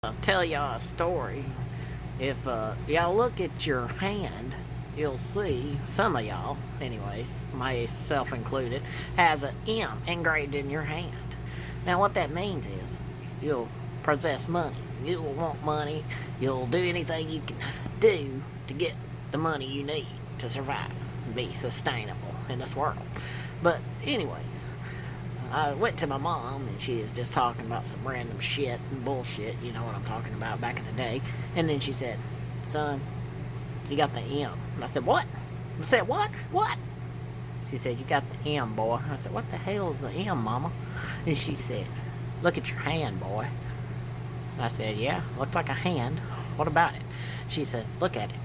I'll tell y'all a story. If y'all look at your hand, you'll see, some of y'all, anyways, myself included, has an M engraved in your hand. Now, what that means is you'll possess money. You'll want money. You'll do anything you can do to get the money you need to survive and be sustainable in this world. But, anyways, I went to my mom, and she was just talking about some random shit and bullshit, you know what I'm talking about, back in the day. And then she said, "Son, you got the M." And I said, "What?" I said, "What? What?" She said, "You got the M, boy." I said, "What the hell is the M, Mama?" And she said, "Look at your hand, boy." I said, "Yeah, looks like a hand. What about it?" She said, "Look at it.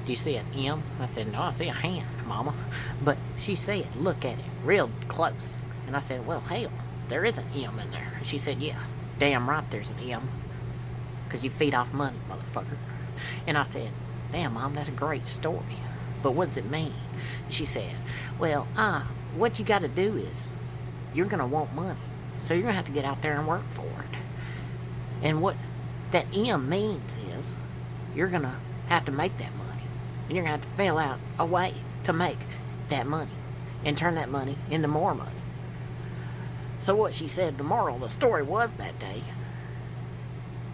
Do you see an M?" I said, "No, I see a hand, Mama." But she said, "Look at it real close." And I said, "Well, hell, there is an M in there." And she said, "Yeah, damn right there's an M. Because you feed off money, motherfucker." And I said, "Damn, Mom, that's a great story. But what does it mean?" And she said, "Well, what you got to do is, you're going to want money. So you're going to have to get out there and work for it. And what that M means is, you're going to have to make that money. And you're going to have to fill out a way to make that money. And turn that money into more money." So what she said, the moral of the story was that day,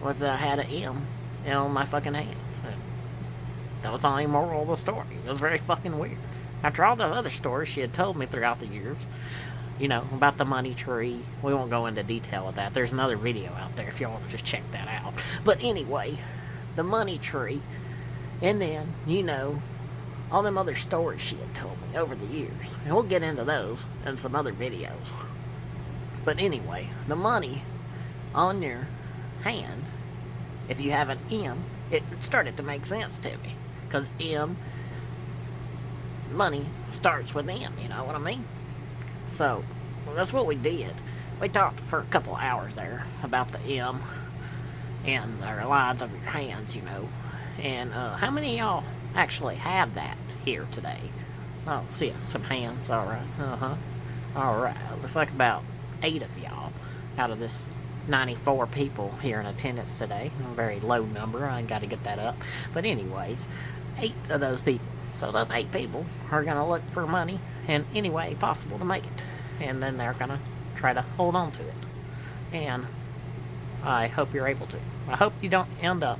was that I had an M on my fucking hand. That was the only moral of the story. It was very fucking weird. After all the other stories she had told me throughout the years, you know, about the money tree. We won't go into detail of that. There's another video out there if y'all want to just check that out. But anyway, the money tree, and then, you know, all them other stories she had told me over the years. And we'll get into those in some other videos. But anyway, the money on your hand, if you have an M, it started to make sense to me. Because money starts with M, you know what I mean? So, that's what we did. We talked for a couple of hours there about the M and the lines of your hands, you know. And how many of y'all actually have that here today? Oh, see, some hands, alright, alright, looks like about 8 of y'all out of this 94 people here in attendance today. A very low number, I got to get that up. But anyways, 8 of those people. So those 8 people are going to look for money in any way possible to make it. And then they're going to try to hold on to it. And I hope you're able to. I hope you don't end up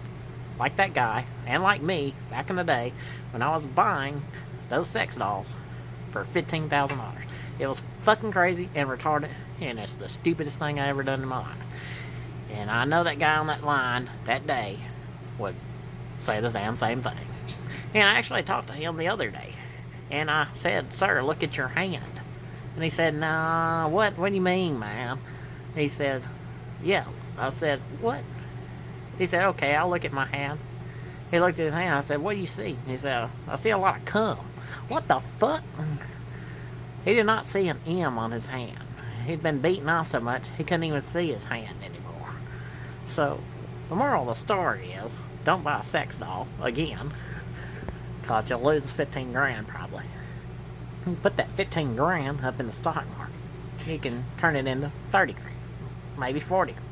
like that guy, and like me, back in the day, when I was buying those sex dolls for $15,000. It was fucking crazy and retarded, and it's the stupidest thing I ever done in my life. And I know that guy on that line that day would say the damn same thing. And I actually talked to him the other day, and I said, "Sir, look at your hand." And he said, "Nah, what do you mean, man?" He said, "Yeah." I said, "What?" He said, "Okay, I'll look at my hand." He looked at his hand. I said, "What do you see?" He said, "I see a lot of cum." What the fuck? He did not see an M on his hand. He'd been beaten off so much, he couldn't even see his hand anymore. So, the moral of the story is, don't buy a sex doll again, because you'll lose 15 grand probably. You put that 15 grand up in the stock market. You can turn it into 30 grand, maybe 40 grand.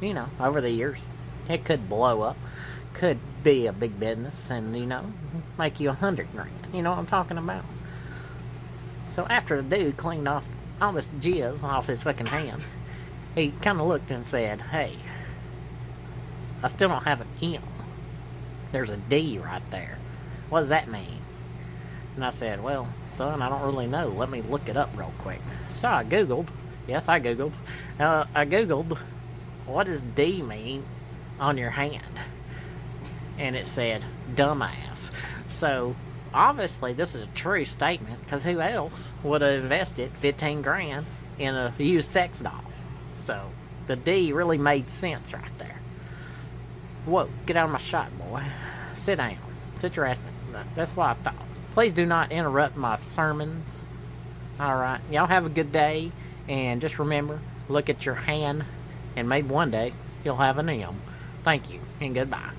You know, over the years, it could blow up, could be a big business, and, you know, make you 100 grand. You know what I'm talking about? So after the dude cleaned off all this jizz off his fucking hand, he kind of looked and said, "Hey, I still don't have an M. There's a D right there. What does that mean?" And I said, "Well, son, I don't really know. Let me look it up real quick." So I Googled. Yes, I Googled. I Googled, what does D mean on your hand? And it said, dumbass. So, obviously, this is a true statement, because who else would have invested 15 grand in a used sex doll? So, the D really made sense right there. Whoa, get out of my shot, boy. Sit down. Sit your ass down. That's what I thought. Please do not interrupt my sermons. Alright, y'all have a good day, and just remember, look at your hand, and maybe one day, you'll have an M. Thank you, and goodbye.